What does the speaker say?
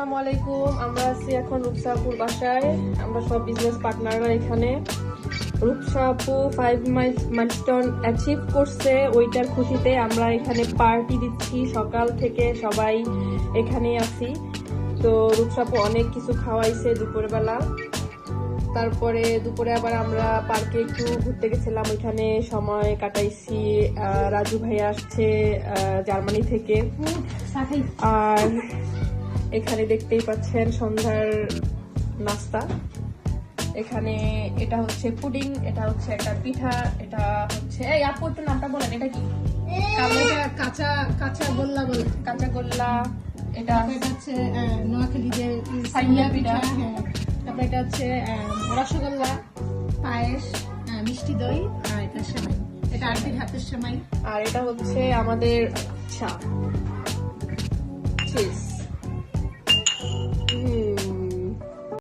আসসালামু আলাইকুম। আমরা আছি এখন রূপসাপুর বাসায়। আমরা সব বিজনেস পার্টনাররা এখানে। রূপসাপু 5 মাইলস্টোন অ্যাচিভ করছে, ওইটার খুশিতে আমরা এখানে পার্টি দিচ্ছি। সকাল থেকে সবাই এখানেই আছি। তো রূপসাপু অনেক কিছু খাওয়াইছে দুপুরবেলা। তারপরে দুপুরে আবার আমরা পার্কে একটু ঘুরতে গেছিলাম, ওইখানে সময় কাটাইছি। রাজু ভাইয়া আসছে জার্মানি থেকে। আর এখানে দেখতেই পাচ্ছেন সন্ধ্যার নাস্তা। এখানে এটা হচ্ছে পুডিং, এটা হচ্ছে একটা পিঠা, এটা হচ্ছে এই আপু একটু নামটা বলেন, এটা কি? কাঁচা কাঁচা গোল্লা বলে, কাঁচা গোল্লা। এটা হচ্ছে নোয়াখালী যে সাইয়া পিঠা। হ্যাঁ, তারপরে এটা হচ্ছে রসগোল্লা, পায়েস, মিষ্টি দই, আর এটা সেমাই, এটা আরবির হাতের সেমাই। আর এটা হচ্ছে আমাদের চা। চিজ।